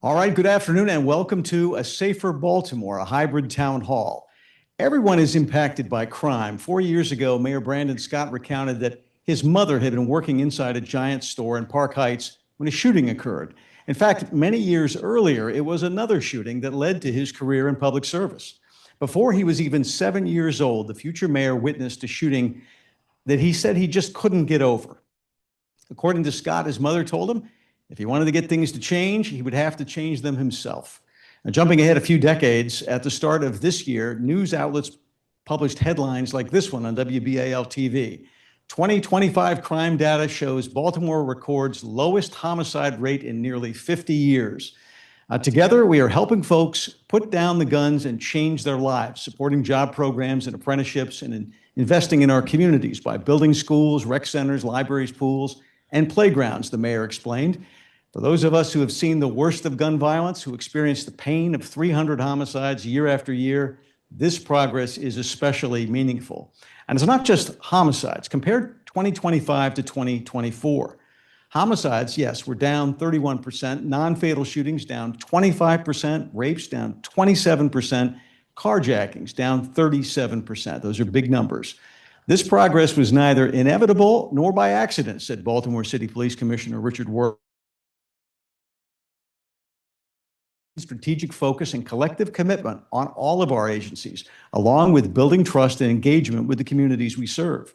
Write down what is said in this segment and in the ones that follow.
All right, good afternoon and welcome to A Safer Baltimore, a hybrid town hall. Everyone is impacted by crime. 4 years ago, Mayor Brandon Scott recounted that his mother had been working inside a Giant store in Park Heights when a shooting occurred. In fact, many years earlier, it was another shooting that led to his career in public service. Before he was even 7 years old, the future mayor witnessed a shooting that he said he just couldn't get over. According to Scott, his mother told him if he wanted to get things to change, he would have to change them himself. Now, jumping ahead a few decades, at the start of this year, news outlets published headlines like this one on WBAL TV. 2025 crime data shows Baltimore records lowest homicide rate in nearly 50 years. Together, we are helping folks put down the guns and change their lives, supporting job programs and apprenticeships and investing in our communities by building schools, rec centers, libraries, pools, and playgrounds, the mayor explained. For those of us who have seen the worst of gun violence, who experience the pain of 300 homicides year after year, this progress is especially meaningful. And it's not just homicides. Compared 2025 to 2024, homicides, yes, were down 31%, non-fatal shootings down 25%, rapes down 27%, carjackings down 37%. Those are big numbers. This progress was neither inevitable nor by accident, said Baltimore City Police Commissioner Richard Worley. Strategic focus and collective commitment on all of our agencies, along with building trust and engagement with the communities we serve.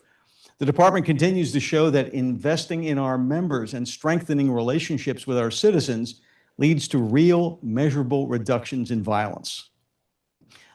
The department continues to show that investing in our members and strengthening relationships with our citizens leads to real, measurable reductions in violence.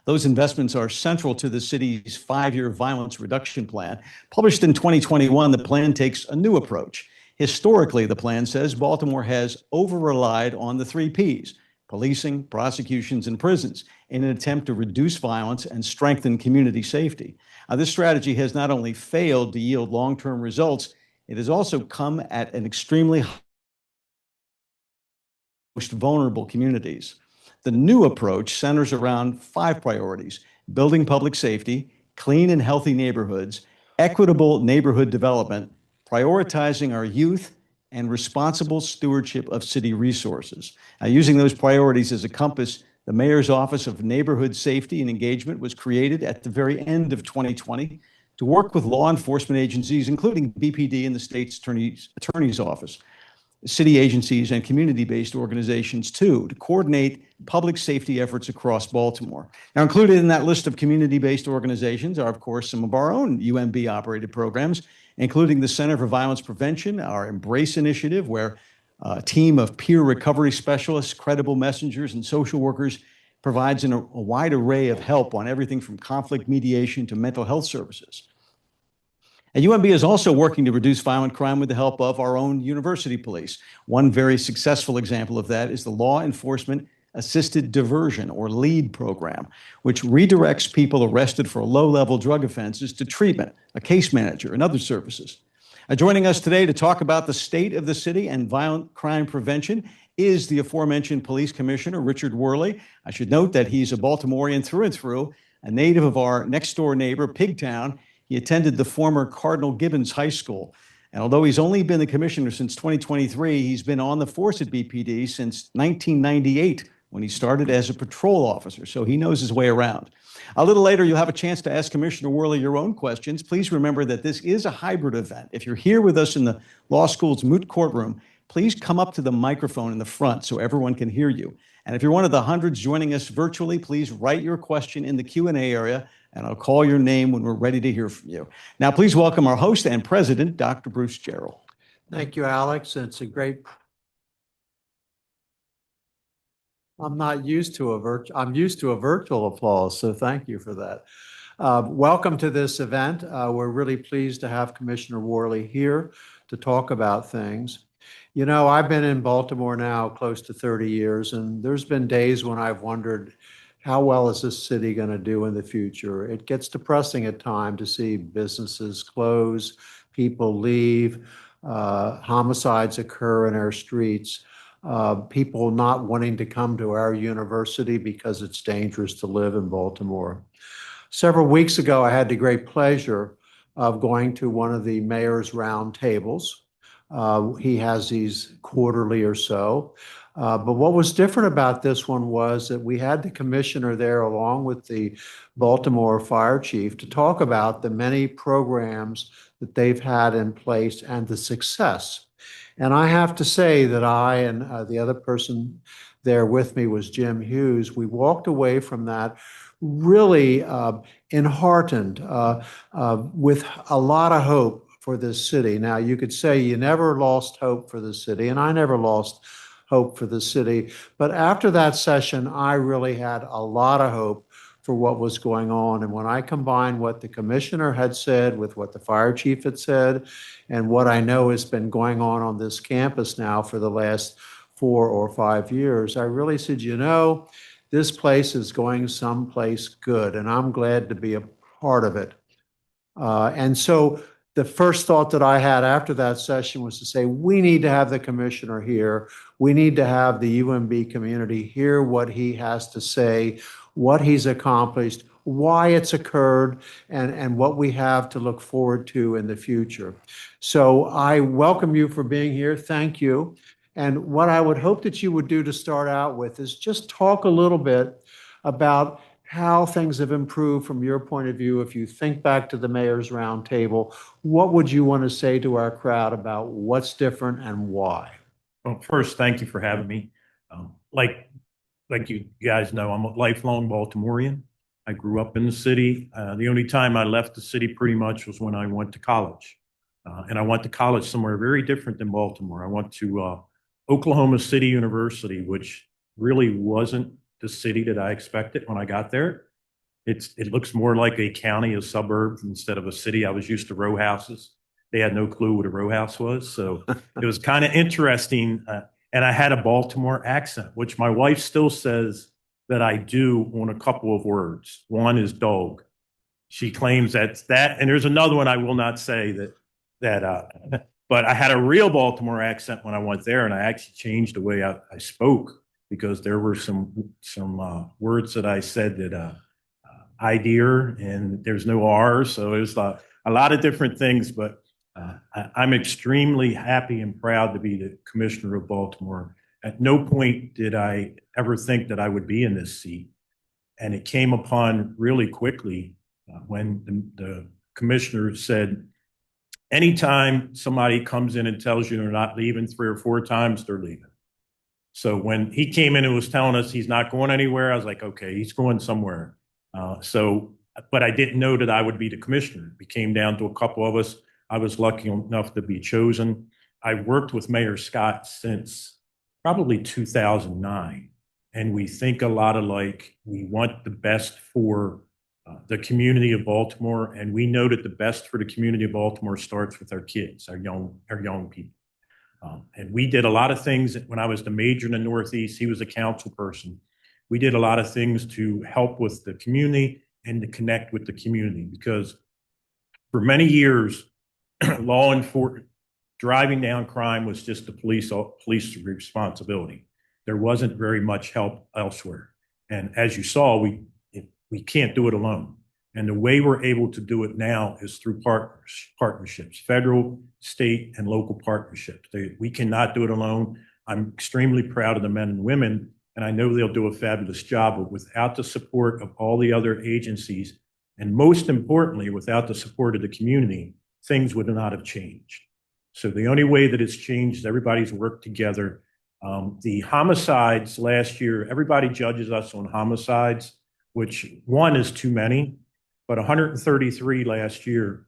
Those investments are central to the city's 5-year violence reduction plan. Published in 2021, the plan takes a new approach. Historically, the plan says Baltimore has over-relied on the 3 Ps: policing, prosecutions, and prisons, in an attempt to reduce violence and strengthen community safety. This strategy has not only failed to yield long-term results, it has also come at an extremely most vulnerable communities. The new approach centers around 5 priorities: building public safety, clean and healthy neighborhoods, equitable neighborhood development, prioritizing our youth, and responsible stewardship of city resources. Using those priorities as a compass, the Mayor's Office of Neighborhood Safety and Engagement was created at the very end of 2020 to work with law enforcement agencies, including BPD and the state's attorney's office, city agencies, and community-based organizations too, to coordinate public safety efforts across Baltimore. Now, included in that list of community-based organizations are, of course, some of our own UMB-operated programs, including the Center for Violence Prevention, our Embrace initiative, where a team of peer recovery specialists, credible messengers, and social workers provides a wide array of help on everything from conflict mediation to mental health services. And UMB is also working to reduce violent crime with the help of our own university police. One very successful example of that is the Law Enforcement Assisted Diversion, or LEAD program, which redirects people arrested for low-level drug offenses to treatment, a case manager, and other services. Joining us today to talk about the state of the city and violent crime prevention is the aforementioned Police Commissioner, Richard Worley. I should note that he's a Baltimorean through and through, a native of our next-door neighbor, Pigtown. He attended the former Cardinal Gibbons High School. And although he's only been the commissioner since 2023, he's been on the force at BPD since 1998, when he started as a patrol officer, so he knows his way around. A little later, you'll have a chance to ask Commissioner Worley your own questions. Please remember that this is a hybrid event. If you're here with us in the law school's moot courtroom, please come up to the microphone in the front so everyone can hear you. And if you're one of the hundreds joining us virtually, please write your question in the Q&A area, and I'll call your name when we're ready to hear from you. Now, please welcome our host and president, Dr. Bruce Jarrell. Thank you, Alex. It's a great. I'm used to a virtual applause, so thank you for that. Welcome to this event. We're really pleased to have Commissioner Worley here to talk about things. You know, I've been in Baltimore now close to 30 years, and there's been days when I've wondered, how well is this city going to do in the future? It gets depressing at times to see businesses close, people leave, homicides occur in our streets. People not wanting to come to our university because it's dangerous to live in Baltimore. Several weeks ago, I had the great pleasure of going to one of the mayor's round tables. He has these quarterly or so. But what was different about this one was that we had the commissioner there along with the Baltimore fire chief to talk about the many programs that they've had in place and the success. And I have to say that I and the other person there with me was Jim Hughes. We walked away from that really enheartened with a lot of hope for this city. Now, you could say you never lost hope for the city, and I never lost hope for the city. But after that session, I really had a lot of hope for what was going on. And when I combined what the commissioner had said with what the fire chief had said, and what I know has been going on this campus now for the last 4 or 5 years, I really said, you know, this place is going someplace good, and I'm glad to be a part of it. And so the first thought that I had after that session was to say, we need to have the commissioner here. We need to have the UMB community hear what he has to say, what he's accomplished, why it's occurred, and what we have to look forward to in the future. So I welcome you for being here. Thank you. And what I would hope that you would do to start out with is just talk a little bit about how things have improved from your point of view. If you think back to the mayor's roundtable, what would you want to say to our crowd about what's different and why? Well, first, thank you for having me. Like you guys know, I'm a lifelong Baltimorean. I grew up in the city. The only time I left the city pretty much was when I went to college. And I went to college somewhere very different than Baltimore. I went to Oklahoma City University, which really wasn't the city that I expected when I got there. It looks more like a county, a suburb, instead of a city. I was used to row houses. They had no clue what a row house was. So it was kind of interesting. And I had a Baltimore accent, which my wife still says that I do on a couple of words. One is dog. She claims that's that. And there's another one I will not say but I had a real Baltimore accent when I went there, and I actually changed the way I spoke, because there were some words that I said that I dear, and there's no R, so it was a lot of different things. But I'm extremely happy and proud to be the commissioner of Baltimore. At no point did I ever think that I would be in this seat, and it came upon really quickly when the commissioner said, anytime somebody comes in and tells you they're not leaving 3 or 4 times, they're leaving. So when he came in and was telling us he's not going anywhere, I was like, okay, he's going somewhere. But I didn't know that I would be the commissioner. It came down to a couple of us. I was lucky enough to be chosen. I worked with Mayor Scott since probably 2009. And we think a lot alike. We want the best for the community of Baltimore. And we know that the best for the community of Baltimore starts with our kids, our young people. And we did a lot of things when I was the mayor in the Northeast. He was a council person. We did a lot of things to help with the community and to connect with the community, because for many years, law enforcement, driving down crime was just the police responsibility. There wasn't very much help elsewhere. And as you saw, we can't do it alone. And the way we're able to do it now is through partnerships, federal, state, and local partnerships. We cannot do it alone. I'm extremely proud of the men and women, and I know they'll do a fabulous job, but without the support of all the other agencies, and most importantly, without the support of the community, things would not have changed. So the only way that it's changed is everybody's worked together. The homicides last year, everybody judges us on homicides, which one is too many, but 133 last year,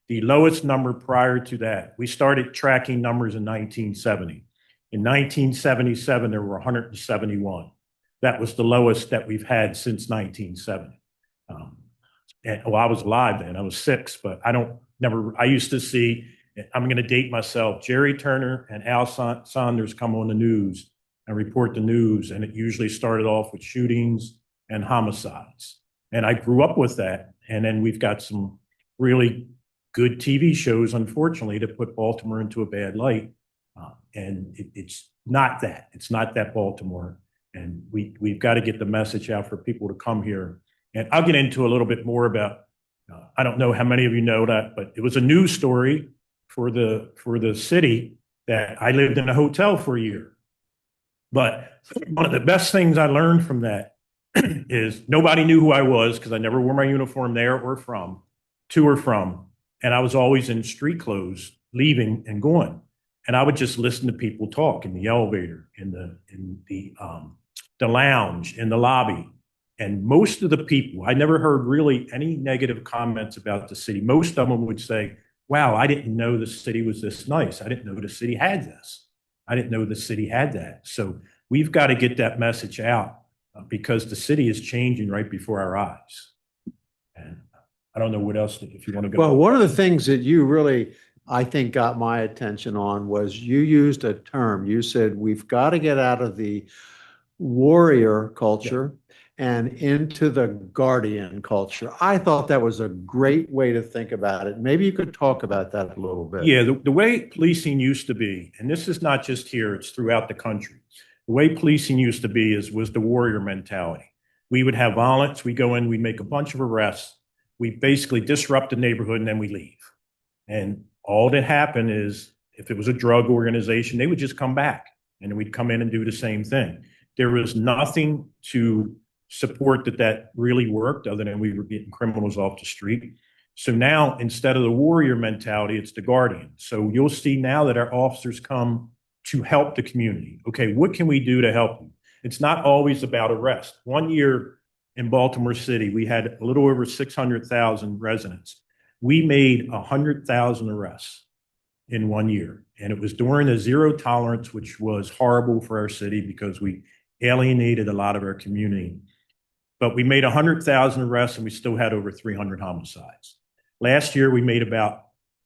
the lowest number prior to that. We started tracking numbers in 1970. In 1977, there were 171. That was the lowest that we've had since 1970. Well, I was alive then. I was 6, but I used to see, I'm going to date myself, Jerry Turner and Al Saunders come on the news and report the news, and it usually started off with shootings and homicides. And I grew up with that. And then we've got some really good TV shows, unfortunately, that put Baltimore into a bad light. And it's not that. It's not that Baltimore. And we've got to get the message out for people to come here. And I'll get into a little bit more about, I don't know how many of you know that, but it was a news story for the city that I lived in a hotel for a year. But one of the best things I learned from that is nobody knew who I was because I never wore my uniform there or from, to or from. And I was always in street clothes, leaving and going. And I would just listen to people talk in the elevator, in the lounge, in the lobby. And most of the people, I never heard really any negative comments about the city. Most of them would say, wow, I didn't know the city was this nice. I didn't know the city had this. I didn't know the city had that. So we've got to get that message out because the city is changing right before our eyes. And I don't know what else, if you want to go. Well, one of the things that you really, I think, got my attention on was you used a term. You said, we've got to get out of the warrior culture and into the guardian culture. I thought that was a great way to think about it. Maybe you could talk about that a little bit. Yeah, the way policing used to be, and this is not just here, it's throughout the country. The way policing used to be was the warrior mentality. We would have violence, we go in, we make a bunch of arrests, we basically disrupt the neighborhood and then we leave. And all that happened is if it was a drug organization, they would just come back and then we'd come in and do the same thing. There was nothing to support that really worked other than we were getting criminals off the street. So now instead of the warrior mentality, it's the guardian. So you'll see now that our officers come to help the community. Okay, what can we do to help you? It's not always about arrest. One year in Baltimore City, we had a little over 600,000 residents. We made 100,000 arrests in 1 year. And it was during a zero tolerance, which was horrible for our city because we alienated a lot of our community. But we made 100,000 arrests and we still had over 300 homicides. Last year, we made about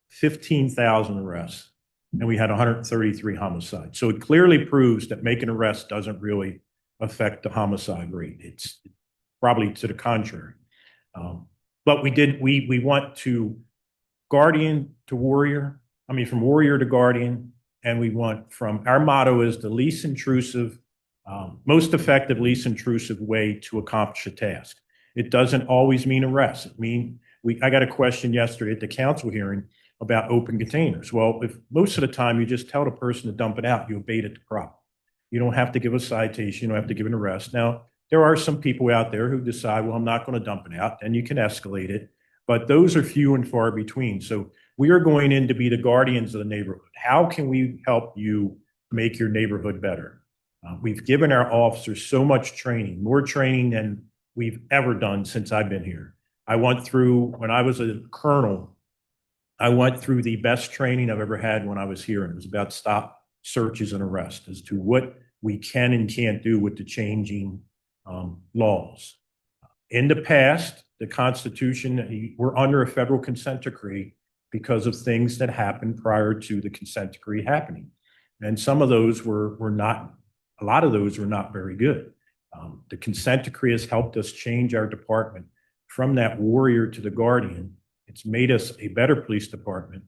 15,000 arrests and we had 133 homicides. So it clearly proves that making arrests doesn't really affect the homicide rate. It's probably to the contrary. But we want to guardian to warrior, from warrior to guardian, and we want our motto is the least intrusive, most effective, least intrusive way to accomplish a task. It doesn't always mean arrest. I got a question yesterday at the council hearing about open containers. Well, if most of the time you just tell the person to dump it out, you abated the problem. You don't have to give a citation, you don't have to give an arrest. Now, there are some people out there who decide, well, I'm not going to dump it out, and you can escalate it, but those are few and far between. So we are going in to be the guardians of the neighborhood. How can we help you make your neighborhood better? We've given our officers so much training, more training than we've ever done since I've been here. When I was a colonel, I went through the best training I've ever had when I was here, and it was about stop, searches, and arrest as to what we can and can't do with the changing laws. In the past, the Constitution, we're under a federal consent decree because of things that happened prior to the consent decree happening. And some of those a lot of those were not very good. The consent decree has helped us change our department from that warrior to the guardian. It's made us a better police department.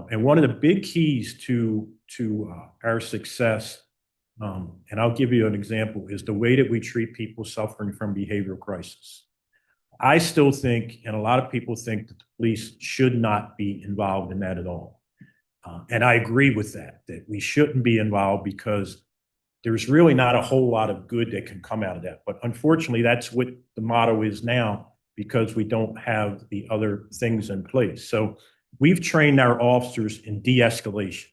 And one of the big keys to our success, and I'll give you an example, is the way that we treat people suffering from behavioral crisis. I still think, and a lot of people think, that the police should not be involved in that at all. And I agree with that we shouldn't be involved because there's really not a whole lot of good that can come out of that. But unfortunately, that's what the motto is now because we don't have the other things in place. So we've trained our officers in de-escalation,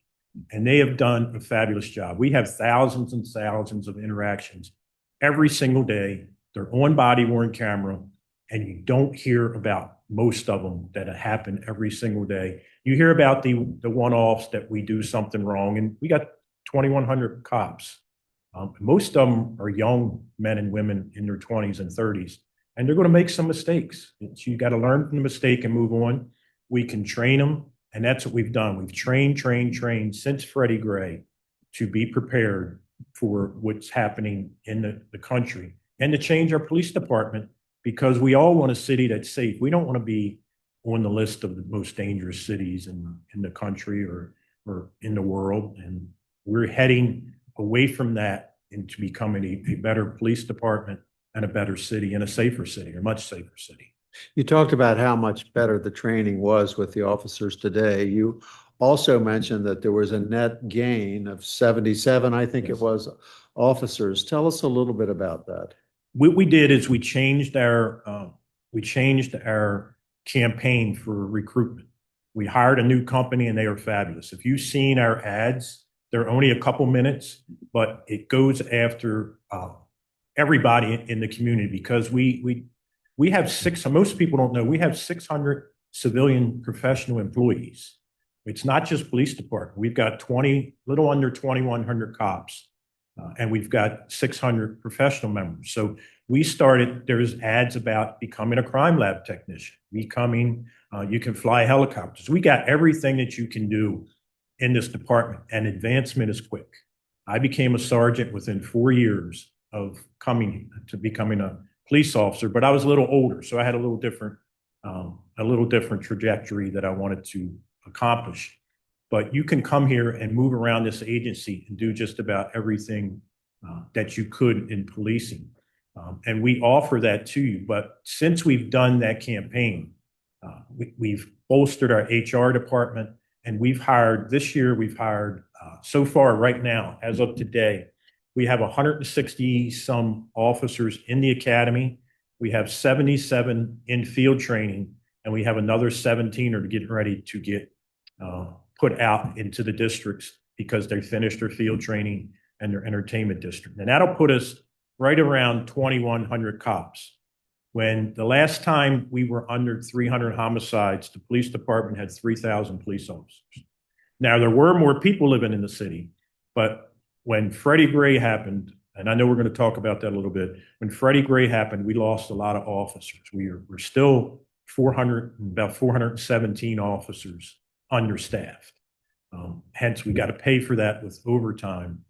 and they have done a fabulous job. We have thousands and thousands of interactions every single day. They're on body-worn camera, and you don't hear about most of them that happen every single day. You hear about the one-offs that we do something wrong, and we got 2,100 cops. Most of them are young men and women in their 20s and 30s, and they're going to make some mistakes. You got to learn from the mistake and move on. We can train them, and that's what we've done. We've trained since Freddie Gray to be prepared for what's happening in the country and to change our police department because we all want a city that's safe. We don't want to be on the list of the most dangerous cities in the country or in the world. And we're heading away from that into becoming a better police department and a better city and a safer city, a much safer city. You talked about how much better the training was with the officers today. You also mentioned that there was a net gain of 77, I think it Yes. was, officers. Tell us a little bit about that. What we did is we changed our campaign for recruitment. We hired a new company and they are fabulous. If you've seen our ads, they're only a couple minutes, but it goes after everybody in the community because we have most people don't know, we have 600 civilian professional employees. It's not just police department. We've got little under 2,100 cops, and we've got 600 professional members. So there's ads about becoming a crime lab technician, you can fly helicopters. We got everything that you can do in this department, and advancement is quick. I became a sergeant within 4 years of coming to becoming a police officer, but I was a little older, so I had a little different trajectory that I wanted to accomplish. But you can come here and move around this agency and do just about everything that you could in policing. And we offer that to you. But since we've done that campaign, we've bolstered our HR department, and this year we've hired so far right now, as of today, we have 160 some officers in the academy. We have 77 in field training, and we have another 17 are getting ready to get put out into the districts because they finished their field training and their entertainment district. And that'll put us right around 2,100 cops. When the last time we were under 300 homicides, the police department had 3,000 police officers. Now, there were more people living in the city, but when Freddie Gray happened, and I know we're going to talk about that a little bit, when Freddie Gray happened, we lost a lot of officers. We're still about 417 officers understaffed. Hence, we got to pay for that with overtime.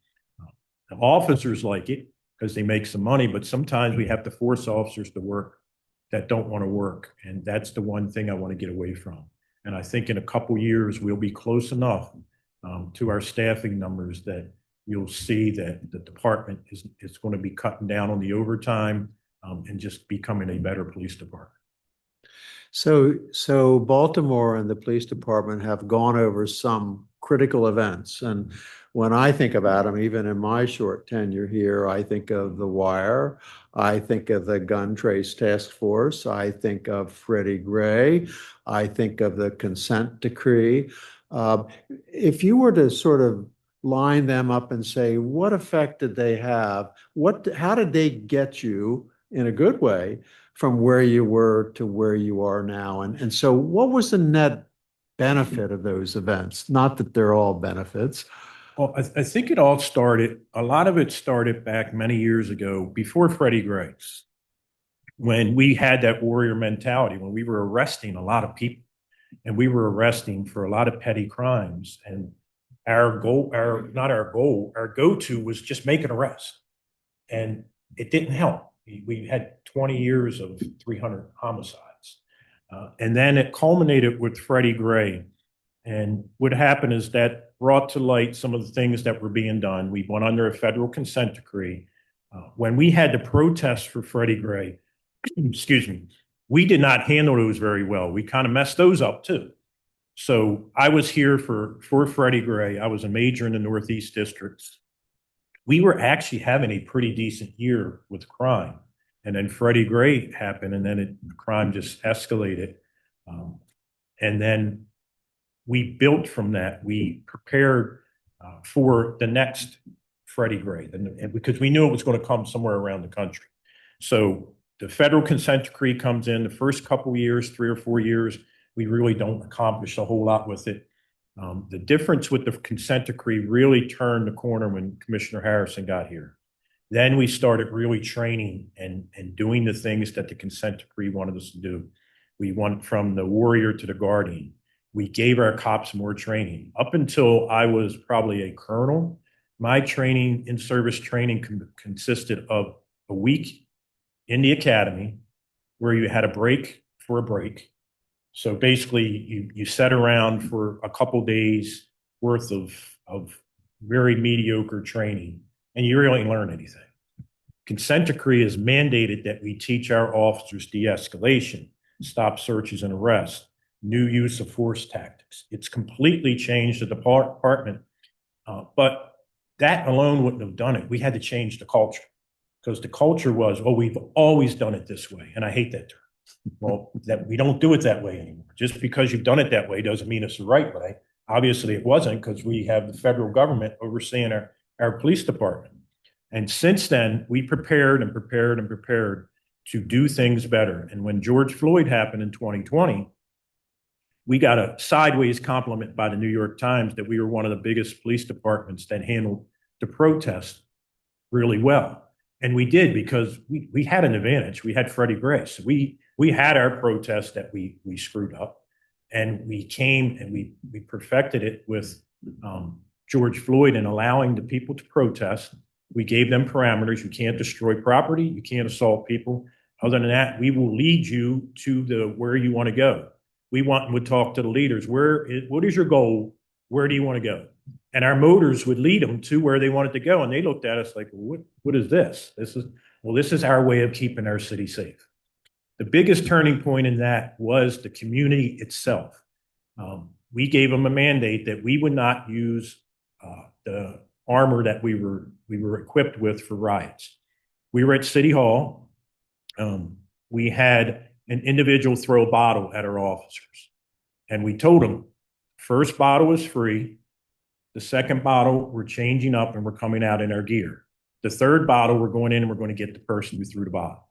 The officers like it because they make some money, but sometimes we have to force officers to work that don't want to work. And that's the one thing I want to get away from. And I think in a couple years, we'll be close enough to our staffing numbers that you'll see that the department is going to be cutting down on the overtime and just becoming a better police department. So Baltimore and the police department have gone over some critical events. And when I think about them, even in my short tenure here, I think of the wire, I think of the gun trace task force, I think of Freddie Gray, I think of the consent decree. If you were to sort of line them up and say, what effect did they have? How did they get you in a good way from where you were to where you are now? And so what was the net benefit of those events? Not that they're all benefits. Well, I think a lot of it started back many years ago before Freddie Gray, when we had that warrior mentality, when we were arresting a lot of people and we were arresting for a lot of petty crimes. And our go-to was just make an arrest. And it didn't help. We had 20 years of 300 homicides. And then it culminated with Freddie Gray. And what happened is that brought to light some of the things that were being done. We went under a federal consent decree. When we had to protest for Freddie Gray, excuse me, we did not handle those very well. We kind of messed those up too. So I was here for Freddie Gray. I was a major in the Northeast districts. We were actually having a pretty decent year with crime. And then Freddie Gray happened, and then the crime just escalated. And then we built from that. We prepared for the next Freddie Gray, and because we knew it was going to come somewhere around the country. So the federal consent decree comes in the first couple of years, 3 or 4 years, we really don't accomplish a whole lot with it. The difference with the consent decree really turned the corner when Commissioner Harrison got here. Then we started really training and doing the things that the consent decree wanted us to do. We went from the warrior to the guardian. We gave our cops more training. Up until I was probably a colonel, my training, in-service training consisted of a week in the academy where you had a break for a break. So basically, you sat around for a couple days worth of very mediocre training, and you really learn anything. Consent decree is mandated that we teach our officers de-escalation, stop searches and arrests. new use of force tactics. It's completely changed the department. But that alone wouldn't have done it. We had to change the culture, because the culture was, oh, we've always done it this way. And I hate that term. Well, that we don't do it that way anymore. Just because you've done it that way doesn't mean it's the right way. Obviously it wasn't, because we have the federal government overseeing our police department. And since then, we prepared and prepared and prepared to do things better. And when George Floyd happened in 2020, we got a sideways compliment by the New York Times that we were one of the biggest police departments that handled the protest really well. And we did, because we had an advantage. We had Freddie Gray. So we had our protest that we screwed up, and we came and we perfected it with George Floyd and allowing the people to protest. We gave them parameters. You can't destroy property. You can't assault people. Other than that, we will lead you to where you want to go. We would talk to the leaders. What is your goal? Where do you want to go? And our motors would lead them to where they wanted to go. And they looked at us like, what is this? This is our way of keeping our city safe. The biggest turning point in that was the community itself. We gave them a mandate that we would not use the armor that we were equipped with for riots. We were at City Hall. We had an individual throw a bottle at our officers. And we told them, first bottle is free. The second bottle, we're changing up and we're coming out in our gear. The third bottle, we're going in and we're going to get the person who threw the bottle.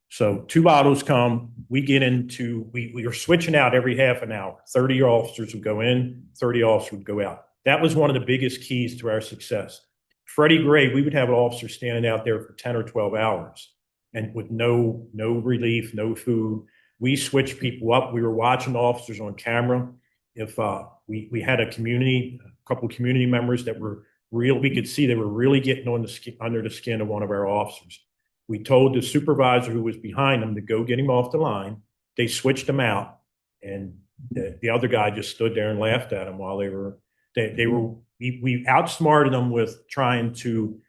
So 2 bottles come, we get into, we are switching out every half an hour. 30 officers would go in, 30 officers would go out. That was one of the biggest keys to our success. Freddie Gray, we would have an officer standing out there for 10 or 12 hours and with no relief, no food. We switched people up. We were watching officers on camera. If we had a couple community members that were real, we could see they were really getting on under the skin of one of our officers. We told the supervisor who was behind them to go get him off the line. They switched him out, and the other guy just stood there and laughed at him while we outsmarted them with trying to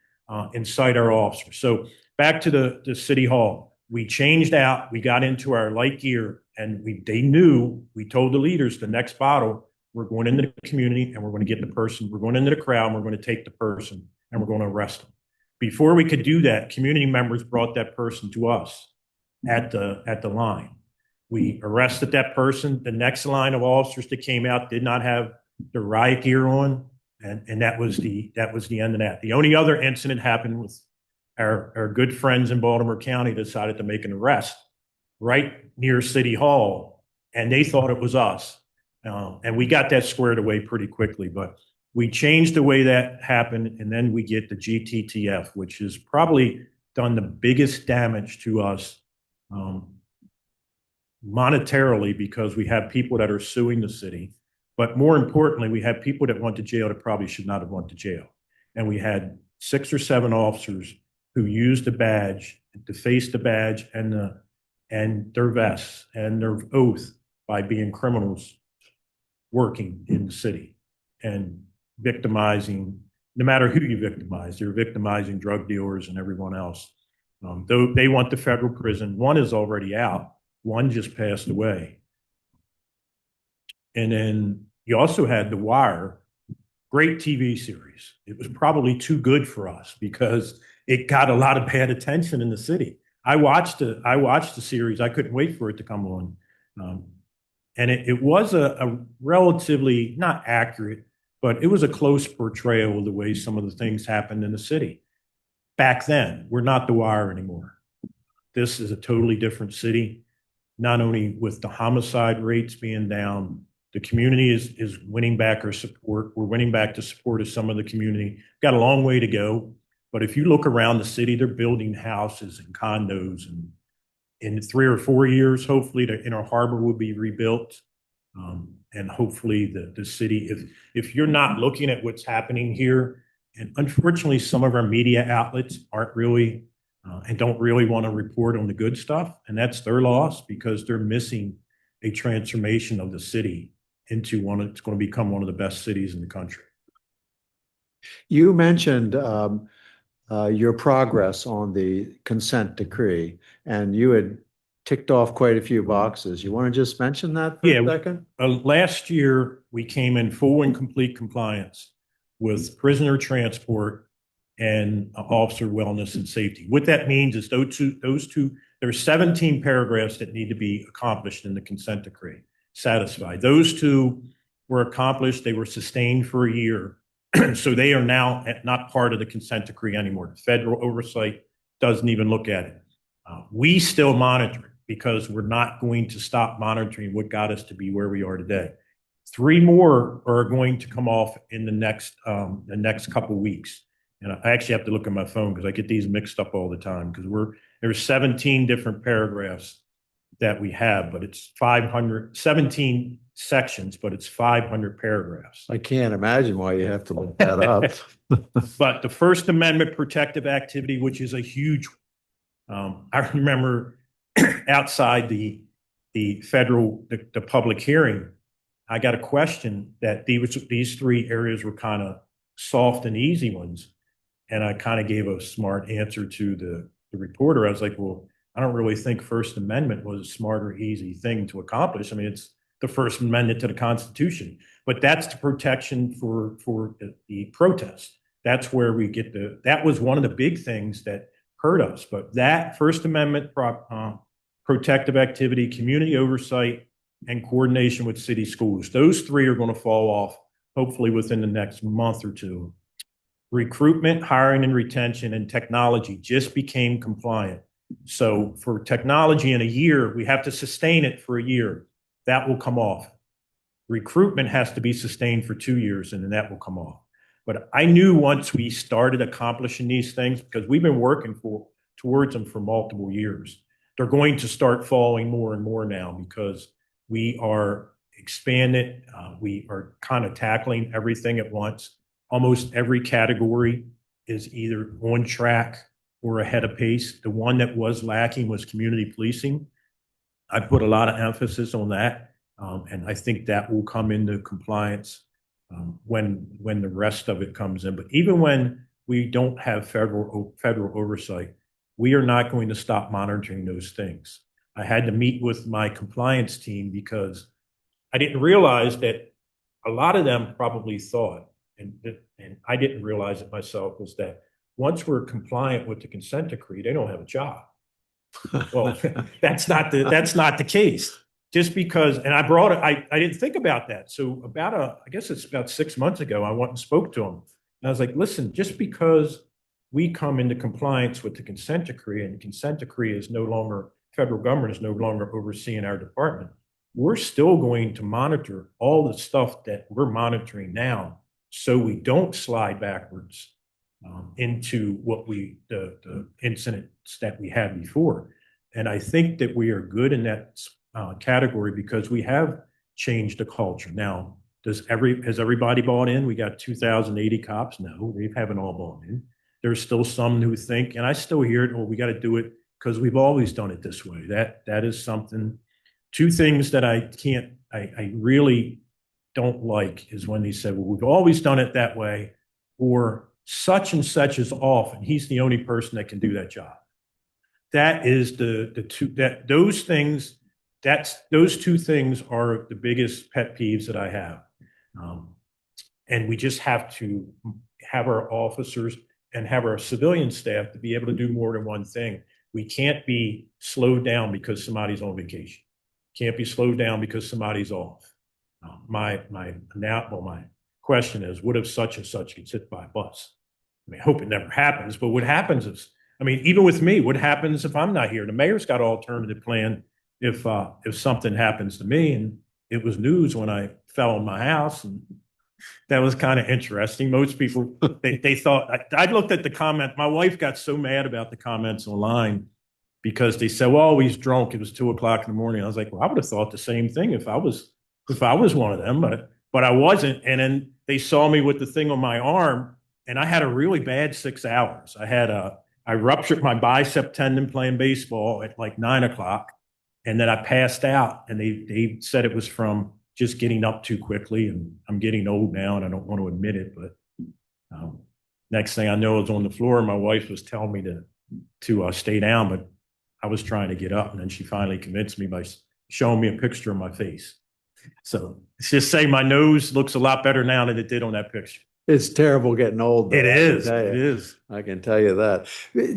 incite our officers. So back to the City Hall, we changed out, we got into our light gear, and they knew, we told the leaders the next bottle, we're going into the community and we're going to get the person, we're going into the crowd and we're going to take the person and we're going to arrest them. Before we could do that, community members brought that person to us at the line. We arrested that person. The next line of officers that came out did not have the riot gear on, and that was the end of that. The only other incident happened with our good friends in Baltimore County decided to make an arrest right near City Hall, and they thought it was us. And we got that squared away pretty quickly, but we changed the way that happened, and then we get the GTTF, which has probably done the biggest damage to us monetarily, because we have people that are suing the city. But more importantly, we have people that went to jail that probably should not have went to jail. And we had 6 or 7 officers who used the badge, defaced the badge and their vests and their oath by being criminals working in the city and victimizing, no matter who you victimize, they're victimizing drug dealers and everyone else. Though they went to federal prison. One is already out. One just passed away. And then you also had The Wire, great TV series. It was probably too good for us because it got a lot of bad attention in the city. I watched the series. I couldn't wait for it to come on. And it was a relatively, not accurate, but it was a close portrayal of the way some of the things happened in the city. Back then, we're not The Wire anymore. This is a totally different city, not only with the homicide rates being down, the community is winning back our support. We're winning back the support of some of the community. Got a long way to go, but if you look around the city, they're building houses and condos, and in 3 or 4 years, hopefully the inner harbor will be rebuilt. And hopefully the city, if you're not looking at what's happening here, and unfortunately some of our media outlets aren't really and don't really want to report on the good stuff, and that's their loss because they're missing a transformation of the city into one that's going to become one of the best cities in the country. You mentioned your progress on the consent decree, and you had ticked off quite a few boxes. You want to just mention that for Yeah. a second? Last year, we came in full and complete compliance with prisoner transport and officer wellness and safety. What that means is those two, there are 17 paragraphs that need to be accomplished in the consent decree, satisfied. Those two were accomplished. They were sustained for a year. So they are now not part of the consent decree anymore. Federal oversight doesn't even look at it. We still monitor it because we're not going to stop monitoring what got us to be where we are today. 3 more are going to come off in the next couple of weeks. And I actually have to look at my phone because I get these mixed up all the time because there's 17 different paragraphs that we have, but it's 17 sections, but it's 500 paragraphs. I can't imagine why you have to look that up. But the First Amendment protective activity, which is a huge, I remember outside the public hearing, I got a question that these 3 areas were kind of soft and easy ones. And I kind of gave a smart answer to the reporter. I was like, well, I don't really think First Amendment was a smart or easy thing to accomplish. I mean, it's the First Amendment to the Constitution, but that's the protection for the protest. That's where we get that was one of the big things that hurt us. But that First Amendment protective activity, community oversight, and coordination with city schools, those 3 are going to fall off hopefully within the next month or 2. Recruitment, hiring, and retention, and technology just became compliant. So for technology in a year, we have to sustain it for a year. That will come off. Recruitment has to be sustained for 2 years, and then that will come off. But I knew once we started accomplishing these things, because we've been working towards them for multiple years, they're going to start falling more and more now because we are expanded. We are kind of tackling everything at once. Almost every category is either on track or ahead of pace. The one that was lacking was community policing. I put a lot of emphasis on that, and I think that will come into compliance when the rest of it comes in. But even when we don't have federal oversight, we are not going to stop monitoring those things. I had to meet with my compliance team because I didn't realize that a lot of them probably thought, and I didn't realize it myself, was that once we're compliant with the consent decree, they don't have a job. Well, that's not the case. Just because, and I didn't think about that. So I guess it's about 6 months ago, I went and spoke to them. And I was like, listen, just because we come into compliance with the consent decree, and the consent decree is no longer, federal government is no longer overseeing our department, we're still going to monitor all the stuff that we're monitoring now so we don't slide backwards into the incidents that we had before. And I think that we are good in that category because we have changed the culture. Now, has everybody bought in? We got 2,080 cops? No, we haven't all bought in. There's still some who think, and I still hear it, well, we got to do it because we've always done it this way. That is something. 2 things that I really don't like is when they said, well, we've always done it that way, or such and such is off, and he's the only person that can do that job. That is those 2 things are the biggest pet peeves that I have. And we just have to have our officers and have our civilian staff to be able to do more than one thing. We can't be slowed down because somebody's on vacation. Can't be slowed down because somebody's off. My question is, what if such and such gets hit by a bus? I mean, I hope it never happens, but what happens is, I mean, even with me, what happens if I'm not here? The mayor's got an alternative plan if something happens to me, and it was news when I fell on my house, and that was kind of interesting. Most people, they thought, I looked at the comment. My wife got so mad about the comments online because they said, well, he's drunk. It was 2:00 in the morning. I was like, well, I would have thought the same thing if I was one of them, but I wasn't. And then they saw me with the thing on my arm, and I had a really bad 6 hours. I ruptured my bicep tendon playing baseball at like 9:00. And then I passed out, and they said it was from just getting up too quickly. And I'm getting old now, and I don't want to admit it, but next thing I know, I was on the floor, and my wife was telling me to stay down, but I was trying to get up, and then she finally convinced me by showing me a picture of my face. So let's just say my nose looks a lot better now than it did on that picture. It's terrible getting old, though. It I can is. tell It you. is. I can tell you that.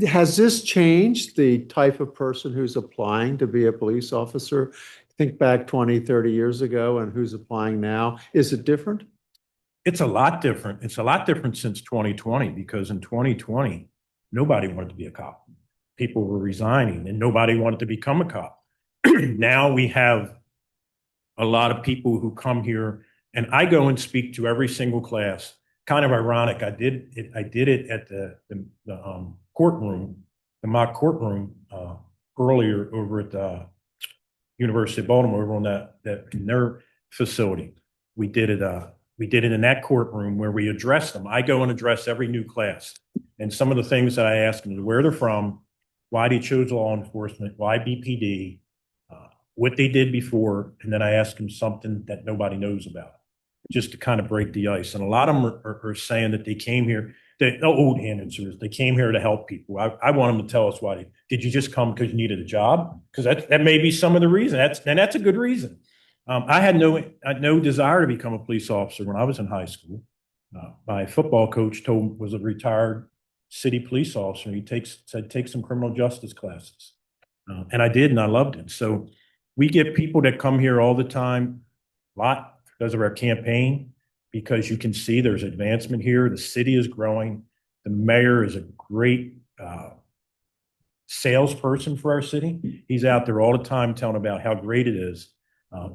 Has this changed the type of person who's applying to be a police officer? Think back 20, 30 years ago and who's applying now. Is it different? It's a lot different. It's a lot different since 2020, because in 2020, nobody wanted to be a cop. People were resigning and nobody wanted to become a cop. Now we have a lot of people who come here, and I go and speak to every single class. Kind of ironic. I did it at the courtroom, the mock courtroom earlier over at the University of Baltimore, over on that in their facility. We did it in that courtroom where we addressed them. I go and address every new class, and some of the things that I ask them is where they're from, why they chose law enforcement, why BPD, what they did before, and then I ask them something that nobody knows about, just to kind of break the ice. And a lot of them are saying that they came here, the old answers, they came here to help people. I want them to tell us why. Did you just come because you needed a job? Because that may be some of the reason. That's a good reason. I had no desire to become a police officer when I was in high school. My football coach was a retired city police officer. He said, take some criminal justice classes. And I did, and I loved it. So we get people that come here all the time, a lot because of our campaign, because you can see there's advancement here. The city is growing. The mayor is a great salesperson for our city. He's out there all the time telling about how great it is.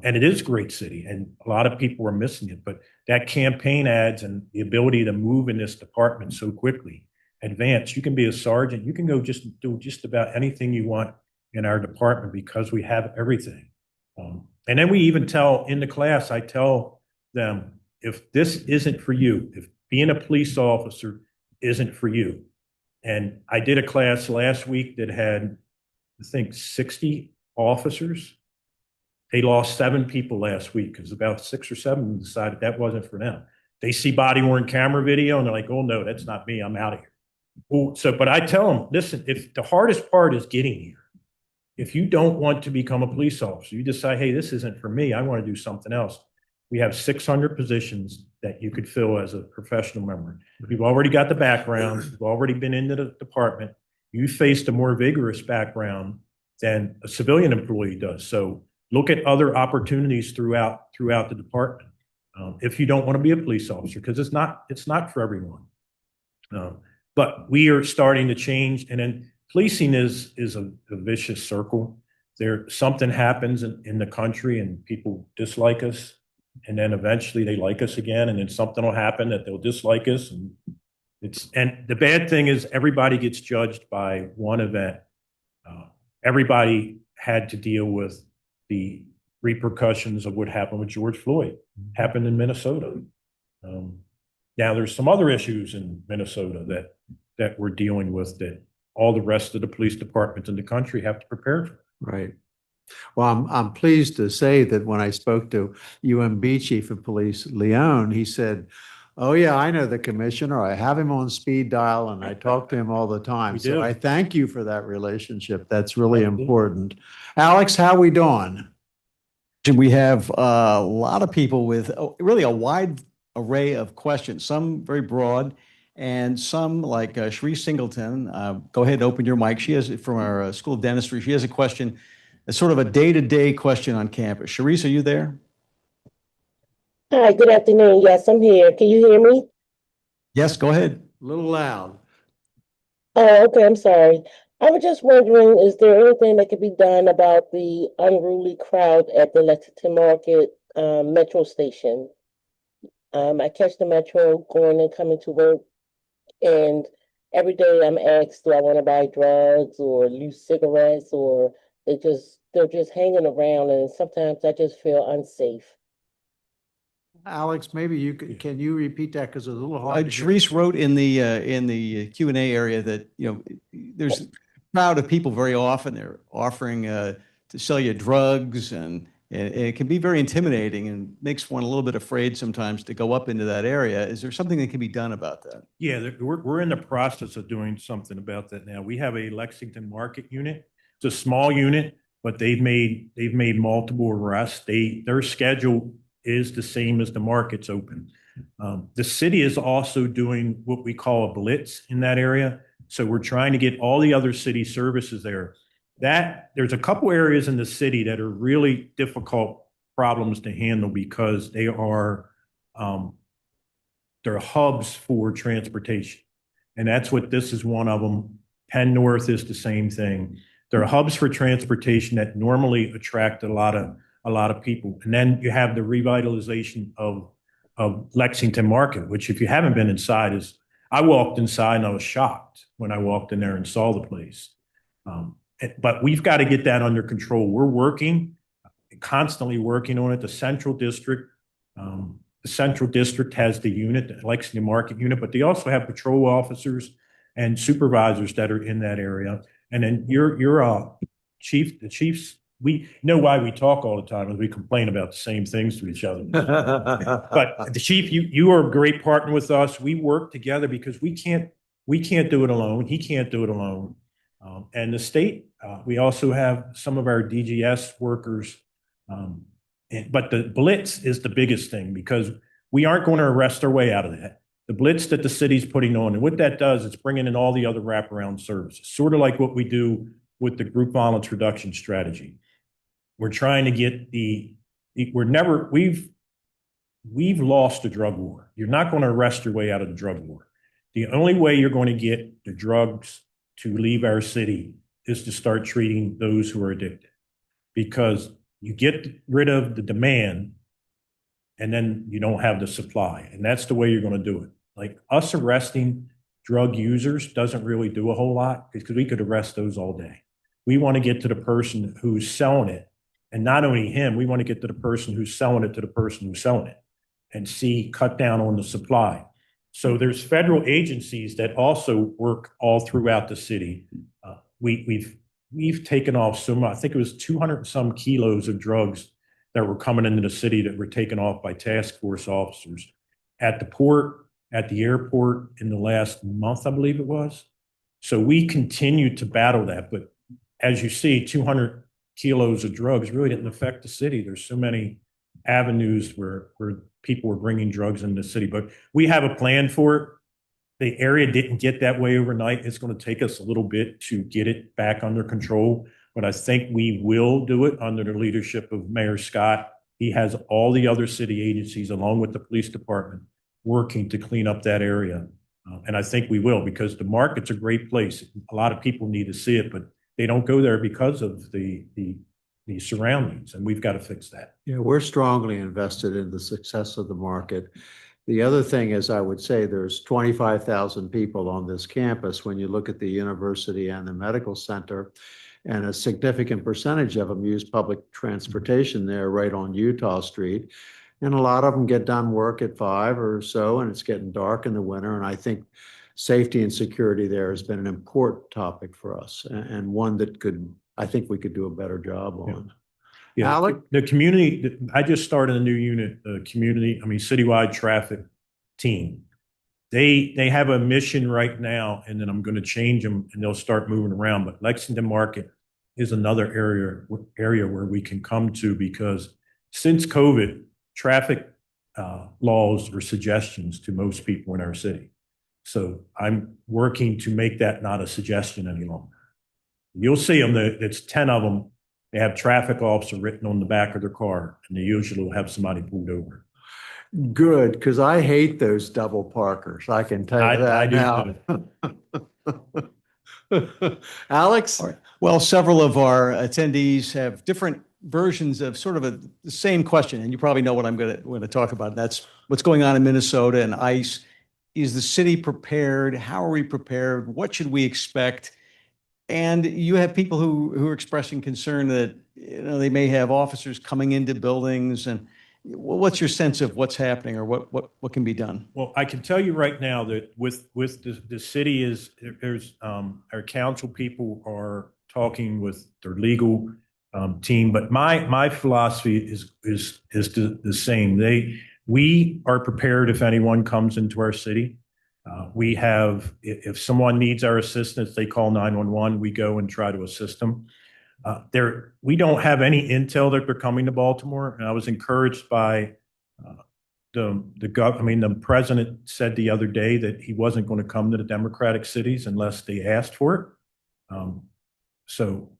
And it is a great city, and a lot of people are missing it. But that campaign ads and the ability to move in this department so quickly, advance. You can be a sergeant. You can go do just about anything you want in our department because we have everything. And then we even tell in the class, I tell them, if this isn't for you, if being a police officer isn't for you. And I did a class last week that had, I think, 60 officers. They lost 7 people last week because about 6 or 7 decided that wasn't for them. They see body-worn camera video and they're like, oh no, that's not me, I'm out of here. Well, but I tell them, listen, if the hardest part is getting here, if you don't want to become a police officer, you decide, hey, this isn't for me, I want to do something else. We have 600 positions that you could fill as a professional member. You've already got the background, you've already been into the department, you faced a more vigorous background than a civilian employee does. So look at other opportunities throughout the department. If you don't want to be a police officer, because it's not for everyone. But we are starting to change, and then policing is a vicious circle. Something happens in the country and people dislike us, and then eventually they like us again, and then something will happen that they'll dislike us. And the bad thing is everybody gets judged by one event. Everybody had to deal with the repercussions of what happened with George Floyd, happened in Minnesota. Now there's some other issues in Minnesota that we're dealing with that all the rest of the police departments in the country have to prepare for. Right. Well, I'm pleased to say that when I spoke to UMB Chief of Police Leone, he said, oh yeah, I know the commissioner. I have him on speed dial and I talk to him all the time. We So do. I thank you for that relationship. That's really important. Alex, how we doing? We have a lot of people with really a wide array of questions, some very broad and some like Sharice Singleton. Go ahead and open your mic. She has, from our School of Dentistry, she has a question, a sort of a day-to-day question on campus. Sharice, are you there? Hi, good afternoon. Yes, I'm here. Can you hear me? Yes, go ahead. A little loud. Oh, okay, I'm sorry. I was just wondering, is there anything that could be done about the unruly crowd at the Lexington Market metro station? I catch the metro going and coming to work, and every day I'm asked, do I want to buy drugs or loose cigarettes, or they're just hanging around, and sometimes I just feel unsafe. Alex, maybe can you repeat that because it's a little hard to hear. Sharice wrote in the Q&A area that, there's a crowd of people very often. They're offering to sell you drugs, and it can be very intimidating and makes one a little bit afraid sometimes to go up into that area. Is there something that can be done about that? Yeah, we're in the process of doing something about that now. We have a Lexington Market unit. It's a small unit, but they've made multiple arrests. Their schedule is the same as the market's open. The city is also doing what we call a blitz in that area. So we're trying to get all the other city services there. There's a couple areas in the city that are really difficult problems to handle because they're hubs for transportation. And that's what this is one of them. Penn North is the same thing. There are hubs for transportation that normally attract a lot of people. And then you have the revitalization of Lexington Market, which if you haven't been inside I walked inside and I was shocked when I walked in there and saw the place. But we've got to get that under control. We're constantly working on it. The Central District has the unit, the Lexington Market unit, but they also have patrol officers and supervisors that are in that area. And then your chief, the chiefs, we know why we talk all the time, and we complain about the same things to each other. But the chief, you are a great partner with us. We work together because we can't do it alone. He can't do it alone. And the state, we also have some of our DGS workers. But the blitz is the biggest thing because we aren't going to arrest our way out of that. The blitz that the city's putting on, and what that does, it's bringing in all the other wraparound services, sort of like what we do with the group violence reduction strategy. We're trying to get we've lost the drug war. You're not going to arrest your way out of the drug war. The only way you're going to get the drugs to leave our city is to start treating those who are addicted, because you get rid of the demand and then you don't have the supply. And that's the way you're going to do it. Like us arresting drug users doesn't really do a whole lot because we could arrest those all day. We want to get to the person who's selling it. And not only him, we want to get to the person who's selling it to the person who's selling it and cut down on the supply. So there's federal agencies that also work all throughout the city. We've taken off so much. I think it was 200 and some kilos of drugs that were coming into the city that were taken off by task force officers at the port, at the airport in the last month, I believe it was. So we continue to battle that. But as you see, 200 kilos of drugs really didn't affect the city. There's so many avenues where people were bringing drugs into the city, but we have a plan for it. The area didn't get that way overnight. It's going to take us a little bit to get it back under control, but I think we will do it under the leadership of Mayor Scott. He has all the other city agencies, along with the police department, working to clean up that area. And I think we will, because the market's a great place. A lot of people need to see it, but they don't go there because of the surroundings, and we've got to fix that. Yeah, we're strongly invested in the success of the market. The other thing is, I would say there's 25,000 people on this campus when you look at the university and the medical center, and a significant percentage of them use public transportation there right on Utah Street. And a lot of them get done work at 5 or so, and it's getting dark in the winter. And I think safety and security there has been an important topic for us, and one that I think we could do a better job on. Yeah, Alec? the community, I just started a new unit, citywide traffic team. They have a mission right now, and then I'm going to change them and they'll start moving around. But Lexington Market is another area where we can come to, because since COVID, traffic laws are suggestions to most people in our city. So I'm working to make that not a suggestion any longer. You'll see them, it's 10 of them. They have traffic officer written on the back of their car, and they usually will have somebody pulled over. Good, because I hate those double parkers. I can tell you that I do now. Alex? All right. Well, several of our attendees have different versions of sort of the same question, and you probably know what I'm going to talk about. That's what's going on in Minnesota and ICE. Is the city prepared? How are we prepared? What should we expect? And you have people who are expressing concern that they may have officers coming into buildings. And what's your sense of what's happening, or what can be done? Well, I can tell you right now that with the city there's our council people are talking with their legal team, but my philosophy is the same. We are prepared if anyone comes into our city. We have, if someone needs our assistance, they call 911, we go and try to assist them. We don't have any intel that they're coming to Baltimore, and I was encouraged by the president said the other day that he wasn't going to come to the Democratic cities unless they asked for it.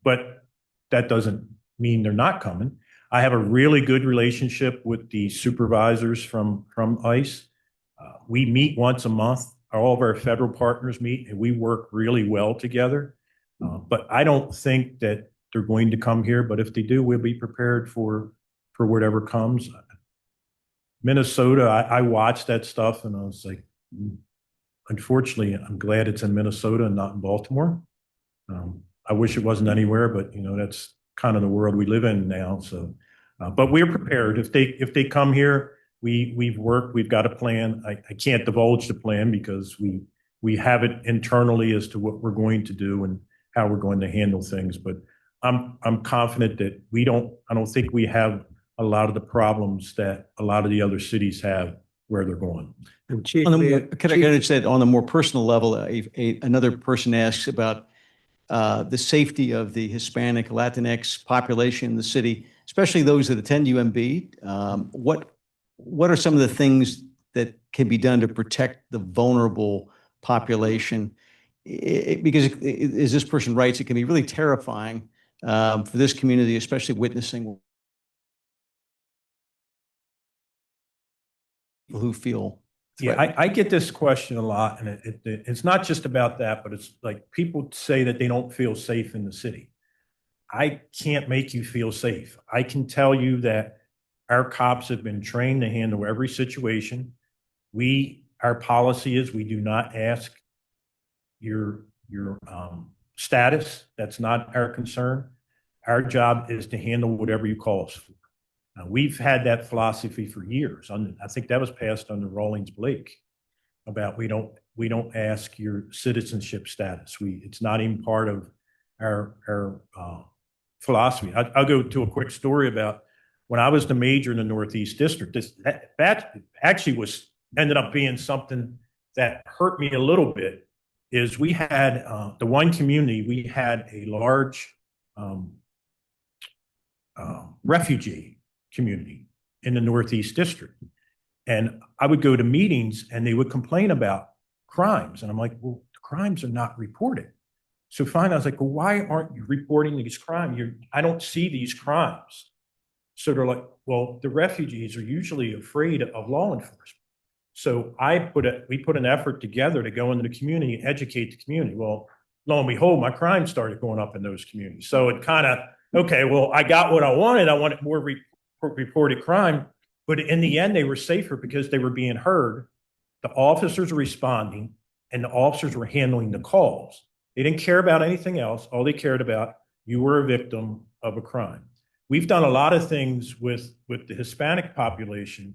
But that doesn't mean they're not coming. I have a really good relationship with the supervisors from ICE. We meet once a month. All of our federal partners meet, and we work really well together. But I don't think that they're going to come here. But if they do, we'll be prepared for whatever comes. Minnesota, I watched that stuff, and I was like, unfortunately, I'm glad it's in Minnesota and not in Baltimore. I wish it wasn't anywhere, but that's kind of the world we live in now. So, but we're prepared. If they come here, we've worked. We've got a plan. I can't divulge the plan because we have it internally as to what we're going to do and how we're going to handle things. But I'm confident that I don't think we have a lot of the problems that a lot of the other cities have where they're going. And Chief, Can I just say on the more personal level, another person asks about the safety of the Hispanic Latinx population in the city, especially those that attend UMB. What are some of the things that can be done to protect the vulnerable population? Because as this person writes, it can be really terrifying for this community, especially witnessing people who feel threatened. Yeah, I get this question a lot, and it's not just about that, but it's like people say that they don't feel safe in the city. I can't make you feel safe. I can tell you that our cops have been trained to handle every situation. Our policy is we do not ask your status. That's not our concern. Our job is to handle whatever you call us for. Now, we've had that philosophy for years. I think that was passed under Rawlings Blake about we don't ask your citizenship status. It's not even part of our philosophy. I'll go to a quick story about when I was the major in the Northeast District. That actually ended up being something that hurt me a little bit. Is we had the one community, we had a large refugee community in the Northeast District. And I would go to meetings and they would complain about crimes. And I'm like, well, the crimes are not reported. So finally I was like, well, why aren't you reporting these crimes? I don't see these crimes. So they're like, well, the refugees are usually afraid of law enforcement. So we put an effort together to go into the community and educate the community. Well, lo and behold, my crime started going up in those communities. So it kind of, okay, well, I got what I wanted. I wanted more reported crime, but in the end, they were safer because they were being heard. The officers were responding, and the officers were handling the calls. They didn't care about anything else. All they cared about, you were a victim of a crime. We've done a lot of things with the Hispanic population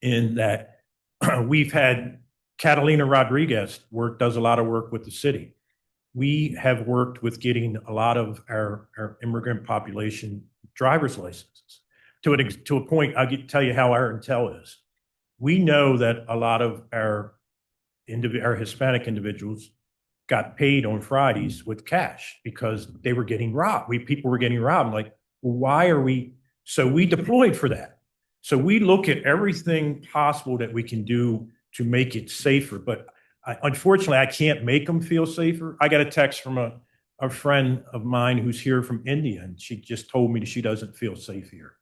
in that we've had Catalina Rodriguez does a lot of work with the city. We have worked with getting a lot of our immigrant population driver's licenses. To a point, I'll tell you how our intel is. We know that a lot of our Hispanic individuals got paid on Fridays with cash because they were getting robbed. People were getting robbed. I'm like, well, why are we? So we deployed for that. So we look at everything possible that we can do to make it safer. But unfortunately, I can't make them feel safer. I got a text from a friend of mine who's here from India, and she just told me that she doesn't feel safe here.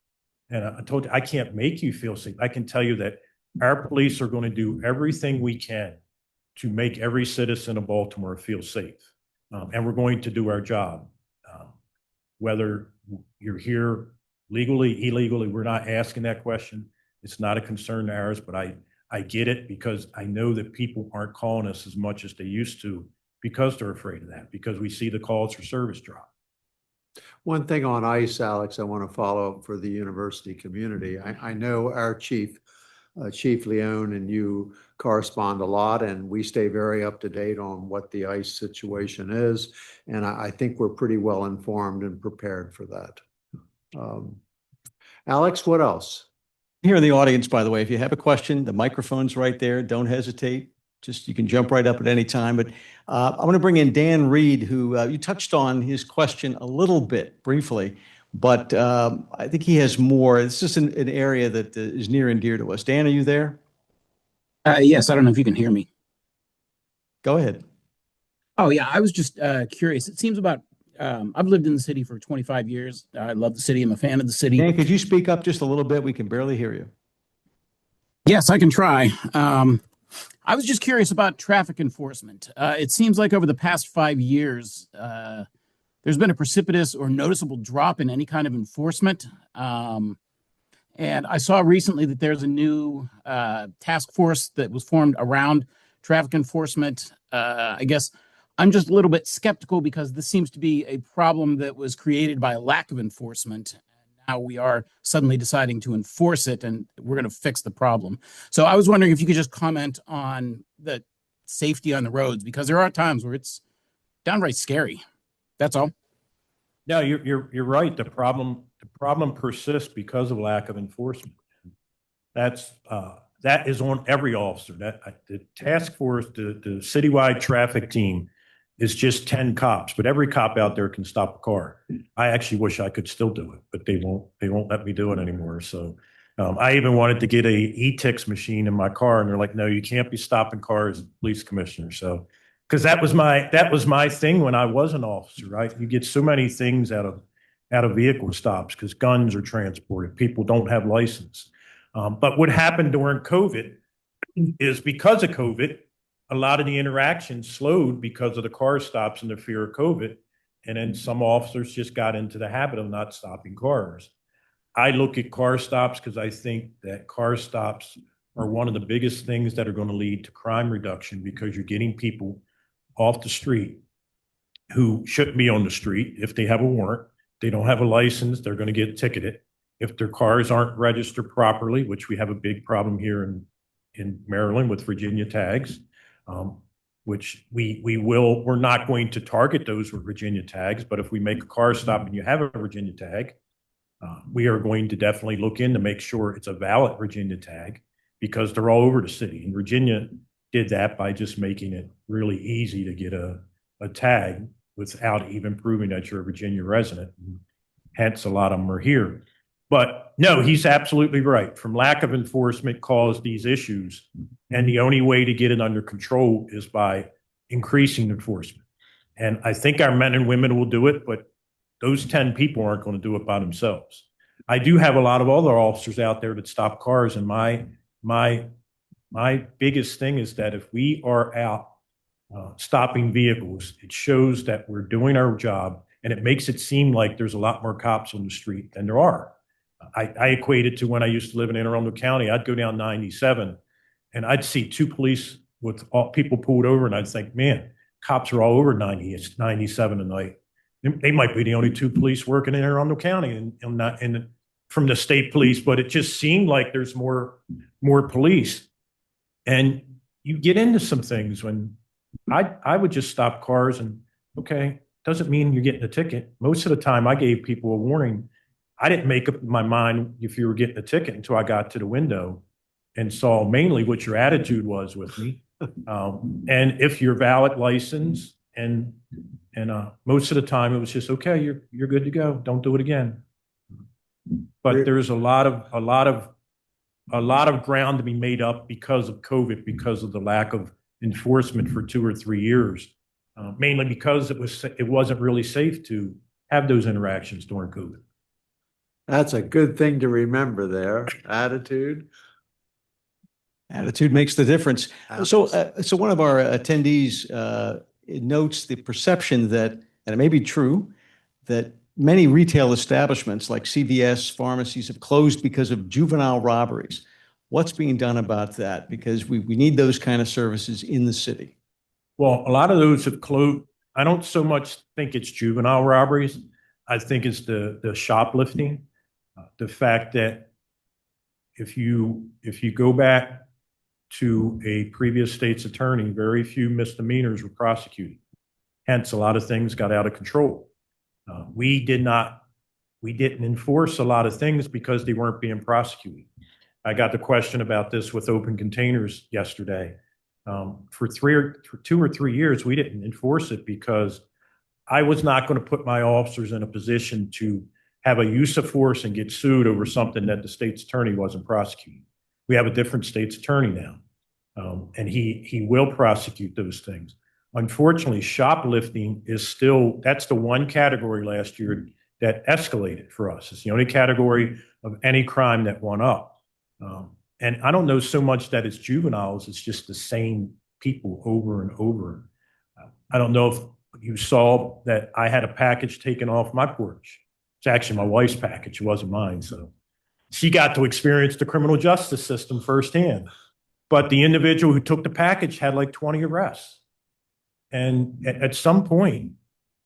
And I told you, I can't make you feel safe. I can tell you that our police are going to do everything we can to make every citizen of Baltimore feel safe. And we're going to do our job. Whether you're here legally, illegally, we're not asking that question. It's not a concern of ours, but I get it because I know that people aren't calling us as much as they used to because they're afraid of that, because we see the calls for service drop. One thing on ICE, Alex, I want to follow up for the university community. I know our Chief Leone and you correspond a lot, and we stay very up to date on what the ICE situation is. And I think we're pretty well informed and prepared for that. Alex, what else? Here in the audience, by the way, if you have a question, the microphone's right there. Don't hesitate. just you can jump right up at any time. But I want to bring in Dan Reed, who you touched on his question a little bit briefly, but I think he has more. It's just an area that is near and dear to us. Dan, are you there? Yes, I don't know if you can hear me. Go ahead. Oh, yeah, I was just curious. It seems about, I've lived in the city for 25 years. I love the city. I'm a fan of the city. Dan, could you speak up just a little bit? We can barely hear you. Yes, I can try. I was just curious about traffic enforcement. It seems like over the past 5 years, there's been a precipitous or noticeable drop in any kind of enforcement. And I saw recently that there's a new task force that was formed around traffic enforcement. I guess I'm just a little bit skeptical because this seems to be a problem that was created by a lack of enforcement. Now we are suddenly deciding to enforce it and we're going to fix the problem. So I was wondering if you could just comment on the safety on the roads, because there are times where it's downright scary. That's all. No, you're right. The problem persists because of lack of enforcement. That is on every officer. The task force, the citywide traffic team is just 10 cops, but every cop out there can stop a car. I actually wish I could still do it, but they won't let me do it anymore. So I even wanted to get a e-tix machine in my car, and they're like, no, you can't be stopping cars, police commissioner. So, because that was my thing when I was an officer, right? You get so many things out of vehicle stops because guns are transported. People don't have license. But what happened during COVID is because of COVID, a lot of the interactions slowed because of the car stops and the fear of COVID. And then some officers just got into the habit of not stopping cars. I look at car stops because I think that car stops are one of the biggest things that are going to lead to crime reduction, because you're getting people off the street who shouldn't be on the street. If they have a warrant, they don't have a license, they're going to get ticketed. If their cars aren't registered properly, which we have a big problem here in Maryland with Virginia tags, which we're not going to target those with Virginia tags, but if we make a car stop and you have a Virginia tag, we are going to definitely look in to make sure it's a valid Virginia tag, because they're all over the city. And Virginia did that by just making it really easy to get a tag without even proving that you're a Virginia resident. Hence, a lot of them are here. But no, he's absolutely right. From lack of enforcement caused these issues. And the only way to get it under control is by increasing enforcement. And I think our men and women will do it, but those 10 people aren't going to do it by themselves. I do have a lot of other officers out there that stop cars. And my biggest thing is that if we are out stopping vehicles, it shows that we're doing our job, and it makes it seem like there's a lot more cops on the street than there are. I equate it to when I used to live in Anne Arundel County. I'd go down 97 and I'd see 2 police with all people pulled over, and I'd think, man, cops are all over 90. It's 97 a night. They might be the only 2 police working in Anne Arundel County and not from the state police, but it just seemed like there's more police. And you get into some things when I would just stop cars and, okay, doesn't mean you're getting a ticket. Most of the time I gave people a warning. I didn't make up my mind if you were getting a ticket until I got to the window and saw mainly what your attitude was with me. And if you're valid license, and most of the time it was just, okay, you're good to go. Don't do it again. But there's a lot of ground to be made up because of COVID, because of the lack of enforcement for 2 or 3 years, mainly because it wasn't really safe to have those interactions during COVID. That's a good thing to remember there. Attitude. Attitude makes the difference. So one of our attendees notes the perception that, and it may be true, that many retail establishments like CVS, pharmacies have closed because of juvenile robberies. What's being done about that? Because we need those kind of services in the city. Well, a lot of those have closed. I don't so much think it's juvenile robberies. I think it's the shoplifting. The fact that if you go back to a previous state's attorney, very few misdemeanors were prosecuted. Hence, a lot of things got out of control. We didn't enforce a lot of things because they weren't being prosecuted. I got the question about this with open containers yesterday. For 2 or 3 years, we didn't enforce it because I was not going to put my officers in a position to have a use of force and get sued over something that the state's attorney wasn't prosecuting. We have a different state's attorney now, and he will prosecute those things. Unfortunately, shoplifting is still, that's the one category last year that escalated for us. It's the only category of any crime that went up. And I don't know so much that it's juveniles, it's just the same people over and over. I don't know if you saw that I had a package taken off my porch. It's actually my wife's package, it wasn't mine. So she got to experience the criminal justice system firsthand. But the individual who took the package had like 20 arrests. And at some point,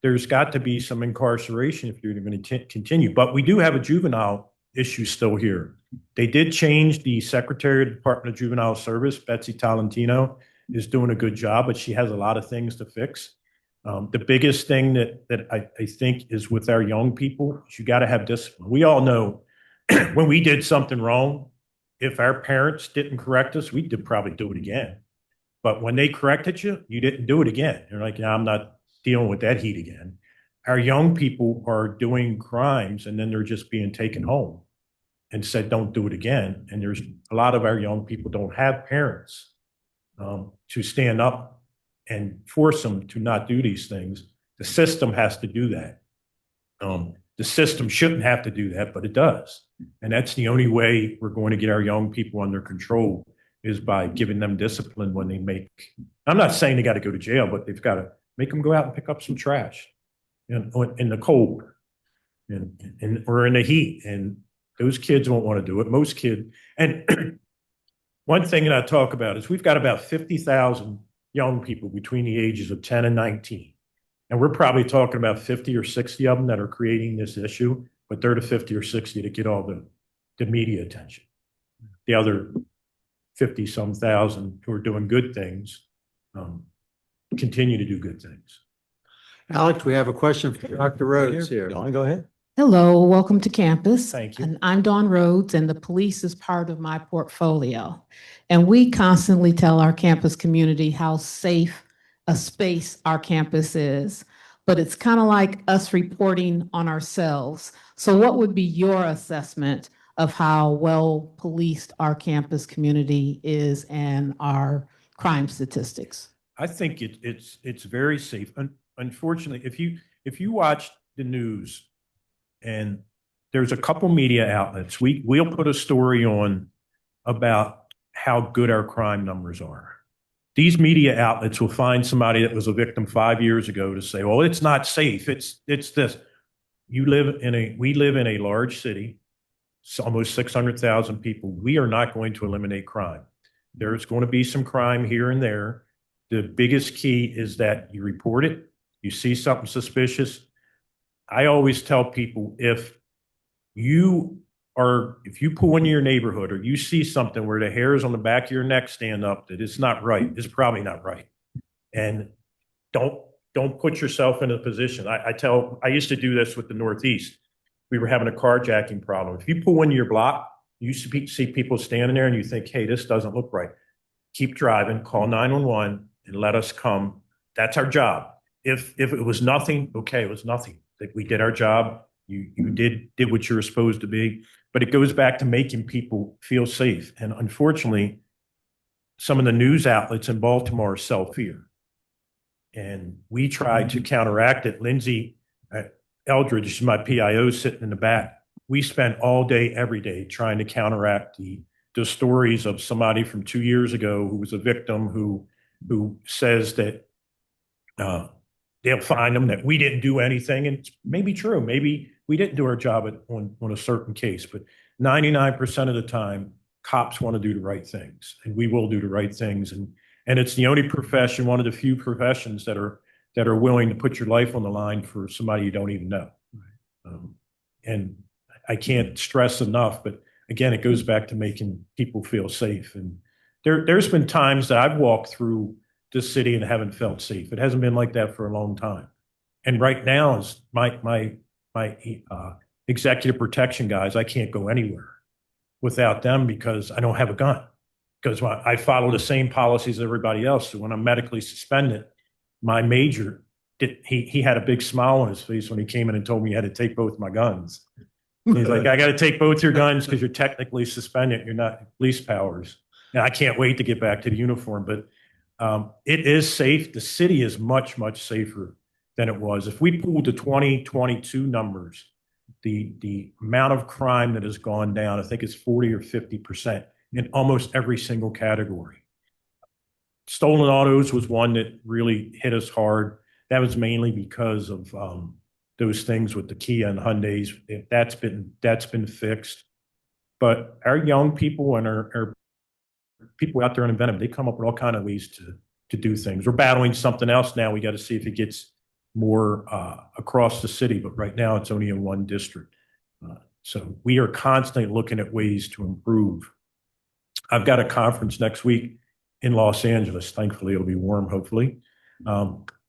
there's got to be some incarceration if you're going to continue. But we do have a juvenile issue still here. They did change the Secretary of the Department of Juvenile Service. Betsy Tolentino is doing a good job, but she has a lot of things to fix. The biggest thing that I think is with our young people is you got to have discipline. We all know when we did something wrong, if our parents didn't correct us, we'd probably do it again. But when they corrected you, you didn't do it again. You're like, I'm not dealing with that heat again. Our young people are doing crimes and then they're just being taken home and said, don't do it again. And there's a lot of our young people don't have parents to stand up and force them to not do these things. The system has to do that. The system shouldn't have to do that, but it does. And that's the only way we're going to get our young people under control is by giving them discipline when they make, I'm not saying they got to go to jail, but they've got to make them go out and pick up some trash in the cold or in the heat. And those kids won't want to do it. Most kids. And one thing that I talk about is we've got about 50,000 young people between the ages of 10 and 19. And we're probably talking about 50 or 60 of them that are creating this issue, but they're the 50 or 60 that get all the media attention. The other 50 some thousand who are doing good things continue to do good things. Alex, we have a question for Dr. Rhodes here. Dawn, go ahead. Hello, welcome to campus. Thank you. And I'm Dawn Rhodes, and the police is part of my portfolio. And we constantly tell our campus community how safe a space our campus is. But it's kind of like us reporting on ourselves. So what would be your assessment of how well policed our campus community is and our crime statistics? I think it's very safe. Unfortunately, if you watch the news and there's a couple media outlets, we'll put a story on about how good our crime numbers are. These media outlets will find somebody that was a victim 5 years ago to say, well, it's not safe. It's this. We live in a large city, almost 600,000 people. We are not going to eliminate crime. There's going to be some crime here and there. The biggest key is that you report it. You see something suspicious. I always tell people if you pull into your neighborhood or you see something where the hairs on the back of your neck stand up, that it's not right, it's probably not right. And don't put yourself in a position. I used to do this with the Northeast. We were having a carjacking problem. If you pull into your block, you see people standing there and you think, hey, this doesn't look right. Keep driving, call 911 and let us come. That's our job. If it was nothing, okay, it was nothing. Like we did our job. You did what you were supposed to be. But it goes back to making people feel safe. And unfortunately, some of the news outlets in Baltimore sell fear. And we tried to counteract it. Lindsay Eldridge, my PIO, sitting in the back. We spent all day, every day, trying to counteract the stories of somebody from 2 years ago who was a victim who says that they'll find them, that we didn't do anything. And it's maybe true. Maybe we didn't do our job on a certain case, but 99% of the time, cops want to do the right things, and we will do the right things. And it's the only profession, one of the few professions that are willing to put your life on the line for somebody you don't even know. And I can't stress enough, but again, it goes back to making people feel safe. And there's been times that I've walked through this city and haven't felt safe. It hasn't been like that for a long time. And right now is my executive protection guys. I can't go anywhere without them because I don't have a gun. because I follow the same policies as everybody else. So when I'm medically suspended, my major, he had a big smile on his face when he came in and told me he had to take both my guns. He's like, I got to take both your guns because you're technically suspended. You're not police powers. And I can't wait to get back to the uniform, but it is safe. The city is much, much safer than it was. If we pulled the 2022 numbers, the amount of crime that has gone down, I think it's 40 or 50% in almost every single category. Stolen autos was one that really hit us hard. That was mainly because of those things with the Kia and Hyundais. That's been fixed. But our young people and our people out there in Inventive, they come up with all kinds of ways to do things. We're battling something else now. We got to see if it gets more across the city, but right now it's only in one district. So we are constantly looking at ways to improve. I've got a conference next week in Los Angeles. Thankfully, it'll be warm, hopefully.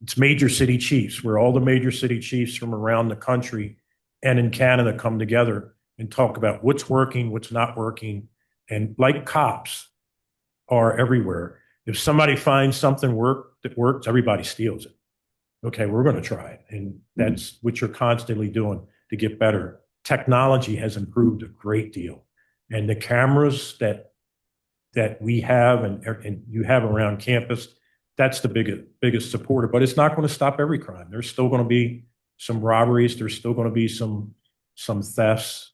It's major city chiefs, where all the major city chiefs from around the country and in Canada come together and talk about what's working, what's not working. And like cops are everywhere, if somebody finds something that works, everybody steals it. Okay, we're going to try it. And that's what you're constantly doing to get better. Technology has improved a great deal. And the cameras that we have and you have around campus, that's the biggest supporter. But it's not going to stop every crime. There's still going to be some robberies. There's still going to be some thefts.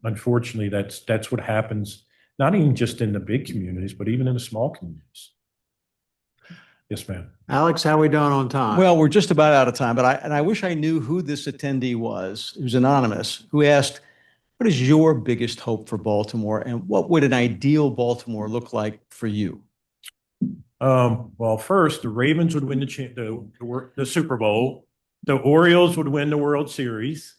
Unfortunately, that's what happens, not even just in the big communities, but even in the small communities. Yes, ma'am. Alex, how we doing on time? Well, we're just about out of time, but I wish I knew who this attendee was. It was anonymous, who asked, what is your biggest hope for Baltimore, and what would an ideal Baltimore look like for you? Well, first, the Ravens would win the Super Bowl. The Orioles would win the World Series.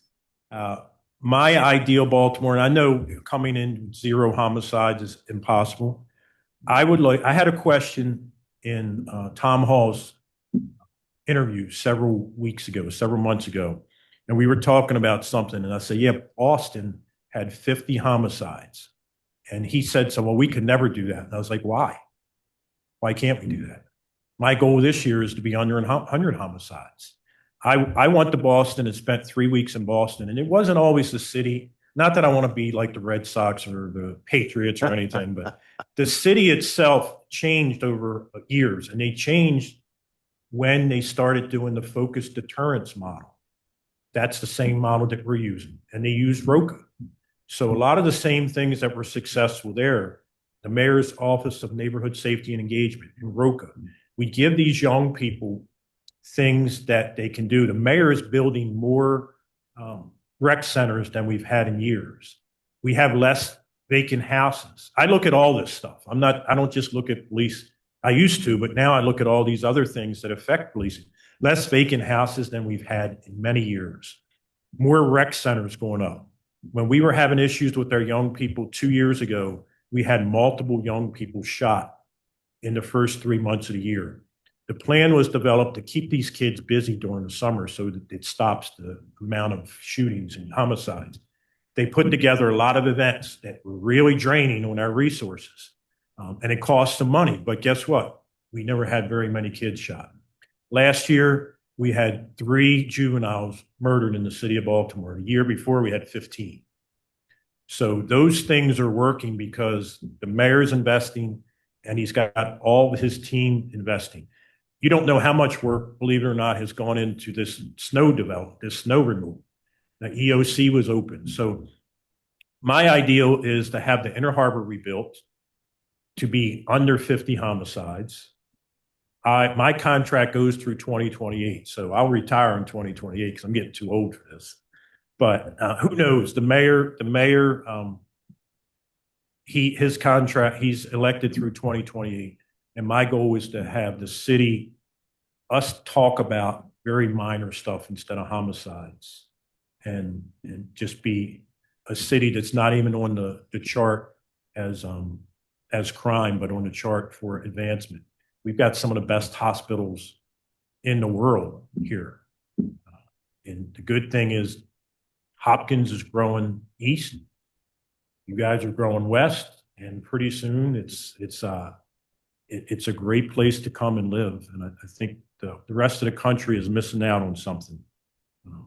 My ideal Baltimore, and I know coming in 0 homicides is impossible. I had a question in Tom Hall's interview several months ago, and we were talking about something, and I said, yeah, Austin had 50 homicides. And he said, so, well, we could never do that. And I was like, why? Why can't we do that? My goal this year is to be under 100 homicides. I went to Boston and spent 3 weeks in Boston, and it wasn't always the city. Not that I want to be like the Red Sox or the Patriots or anything, but the city itself changed over years, and they changed when they started doing the focused deterrence model. That's the same model that we're using, and they use ROCA. So a lot of the same things that were successful there, the Mayor's Office of Neighborhood Safety and Engagement and ROCA, we give these young people things that they can do. The mayor is building more rec centers than we've had in years. We have less vacant houses. I look at all this stuff. I don't just look at police. I used to, but now I look at all these other things that affect policing. Less vacant houses than we've had in many years. More rec centers going up. When we were having issues with our young people 2 years ago, we had multiple young people shot in the first 3 months of the year. The plan was developed to keep these kids busy during the summer so that it stops the amount of shootings and homicides. They put together a lot of events that were really draining on our resources. And it cost some money, but guess what? We never had very many kids shot. Last year, we had 3 juveniles murdered in the city of Baltimore. The year before, we had 15. So those things are working because the mayor's investing and he's got all of his team investing. You don't know how much work, believe it or not, has gone into this snow development, this snow removal. The EOC was open. So my ideal is to have the Inner Harbor rebuilt, to be under 50 homicides. My contract goes through 2028, so I'll retire in 2028 because I'm getting too old for this. But who knows? The mayor, his contract, he's elected through 2028. And my goal is to have the city, us talk about very minor stuff instead of homicides, and just be a city that's not even on the chart as crime, but on the chart for advancement. We've got some of the best hospitals in the world here. And the good thing is Hopkins is growing east. You guys are growing west. And pretty soon it's a great place to come and live. And I think the rest of the country is missing out on something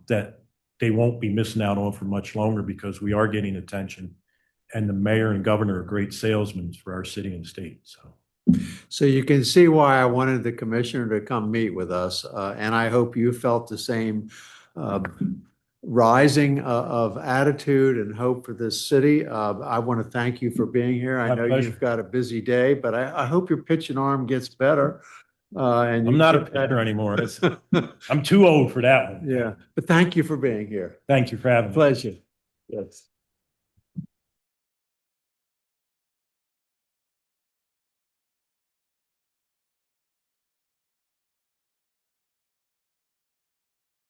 that they won't be missing out on for much longer, because we are getting attention, and the mayor and governor are great salesmen for our city and state. So you can see why I wanted the commissioner to come meet with us. And I hope you felt the same rising of attitude and hope for this city. I want to thank you for being here. I My know pleasure. you've got a busy day, but I hope your pitching arm gets better. And I'm you not a get that- pitcher anymore. I'm too old for that one. Yeah, but thank you for being here. Thank you for having me. Pleasure. Yes.